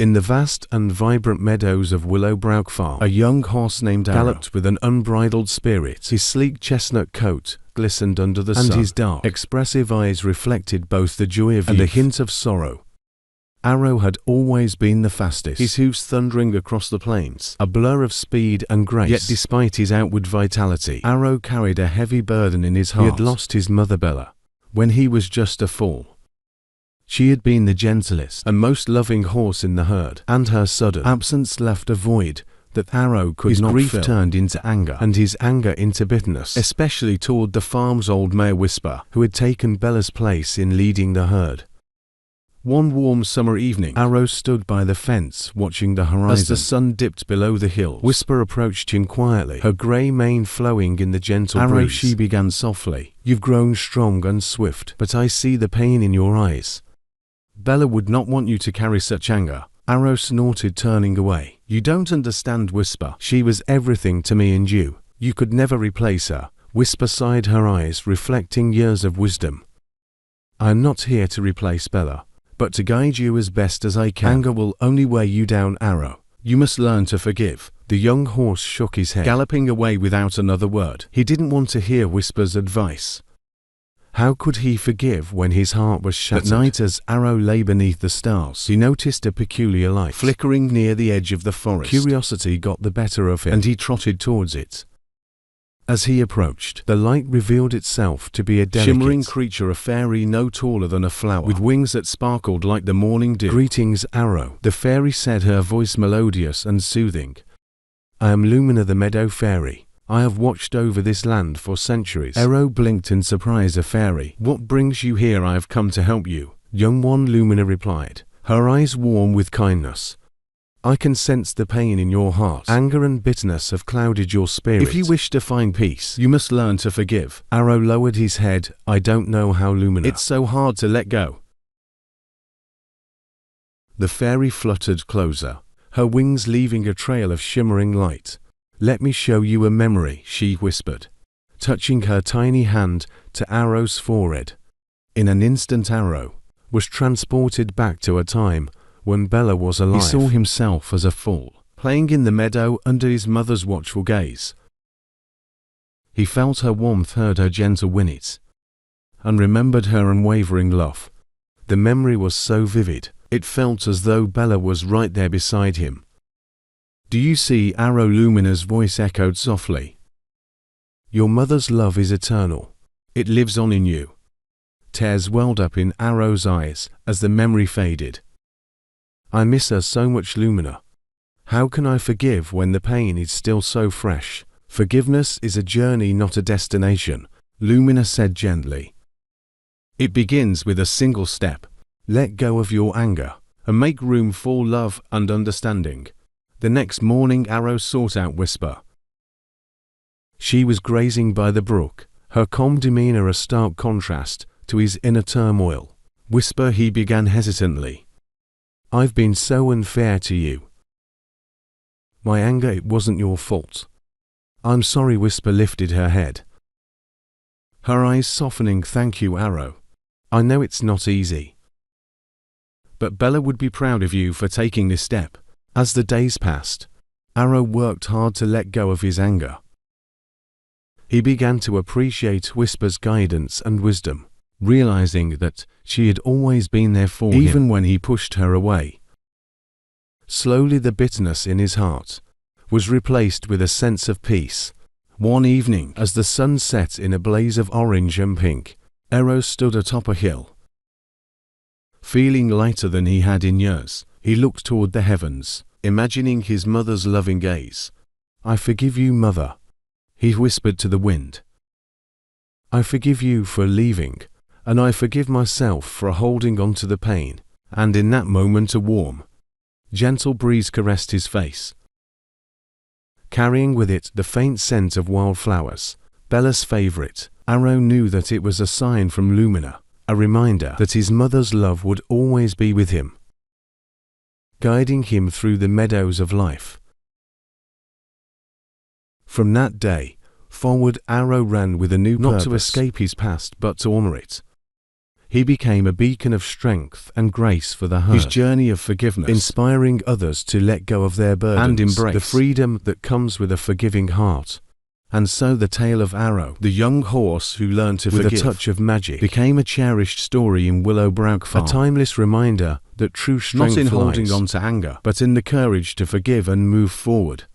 In the vast and vibrant meadows of Willowbrook Farm, a young horse named Arrow galloped with an unbridled spirit. His sleek chestnut coat glistened under the sun, and his dark, expressive eyes reflected both the joy of youth and a hint of sorrow. Arrow had always been the fastest, his hoofs thundering across the plains, a blur of speed and grace. Yet despite his outward vitality, Arrow carried a heavy burden in his heart. He had lost his mother Bella when he was just a foal. She had been the gentlest and most loving horse in the herd, and her sudden absence left a void that Arrow could not fill. His grief turned into anger, and his anger into bitterness, especially toward the farm's old mare Whisper, who had taken Bella's place in leading the herd. One warm summer evening, Arrow stood by the fence watching the horizon. As the sun dipped below the hills, Whisper approached him quietly, her grey mane flowing in the gentle breeze. Arrow, she began softly, you've grown strong and swift, but I see the pain in your eyes. Bella would not want you to carry such anger. Arrow snorted, turning away. You don't understand, Whisper. She was everything to me and you. You could never replace her. Whisper sighed, her eyes reflecting years of wisdom. I am not here to replace Bella, but to guide you as best as I can. Anger will only weigh you down, Arrow. You must learn to forgive. The young horse shook his head, galloping away without another word. He didn't want to hear Whisper's advice. How could he forgive when his heart was shattered? At night, as Arrow lay beneath the stars, he noticed a peculiar light flickering near the edge of the forest. Curiosity got the better of him, and he trotted towards it. As he approached, the light revealed itself to be a delicate, shimmering creature, a fairy no taller than a flower, with wings that sparkled like the morning dew. Greetings, Arrow, the fairy said, her voice melodious and soothing. I am Lumina, the meadow fairy. I have watched over this land for centuries. Arrow blinked in surprise. A fairy? What brings you here? I have come to help you, young one, Lumina replied, her eyes warm with kindness. I can sense the pain in your heart. Anger and bitterness have clouded your spirit. If you wish to find peace, you must learn to forgive. Arrow lowered his head. I don't know how, Lumina. It's so hard to let go. The fairy fluttered closer, her wings leaving a trail of shimmering light. Let me show you a memory, she whispered, touching her tiny hand to Arrow's forehead. In an instant, Arrow was transported back to a time when Bella was alive. He saw himself as a fool, playing in the meadow under his mother's watchful gaze. He felt her warmth, heard her gentle whinnies, and remembered her unwavering love. The memory was so vivid, it felt as though Bella was right there beside him. Do you see, Arrow? Lumina's voice echoed softly. Your mother's love is eternal. It lives on in you. Tears welled up in Arrow's eyes as the memory faded. I miss her so much, Lumina. How can I forgive when the pain is still so fresh? Forgiveness is a journey, not a destination, Lumina said gently. It begins with a single step. Let go of your anger and make room for love and understanding. The next morning, Arrow sought out Whisper. She was grazing by the brook, her calm demeanor a stark contrast to his inner turmoil. Whisper, he began hesitantly. I've been so unfair to you. My anger, it wasn't your fault. I'm sorry. Whisper lifted her head, her eyes softening. Thank you, Arrow. I know it's not easy, but Bella would be proud of you for taking this step. As the days passed, Arrow worked hard to let go of his anger. He began to appreciate Whisper's guidance and wisdom, realizing that she had always been there for him, even when he pushed her away. Slowly, the bitterness in his heart was replaced with a sense of peace. One evening, as the sun set in a blaze of orange and pink, Arrow stood atop a hill. Feeling lighter than he had in years, he looked toward the heavens, imagining his mother's loving gaze. I forgive you, Mother, he whispered to the wind. I forgive you for leaving, and I forgive myself for holding on to the pain. And in that moment, a warm, gentle breeze caressed his face, carrying with it the faint scent of wildflowers, Bella's favorite. Arrow knew that it was a sign from Lumina, a reminder that his mother's love would always be with him, guiding him through the meadows of life. From that day forward, Arrow ran with a new purpose, not to escape his past but to honor it. He became a beacon of strength and grace for the herd. His journey of forgiveness, inspiring others to let go of their burdens and embrace the freedom that comes with a forgiving heart. And so the tale of Arrow, the young horse who learned to forgive with a touch of magic, became a cherished story in Willowbrook Farm. A timeless reminder that true strength not in holding on to anger, but in the courage to forgive and move forward.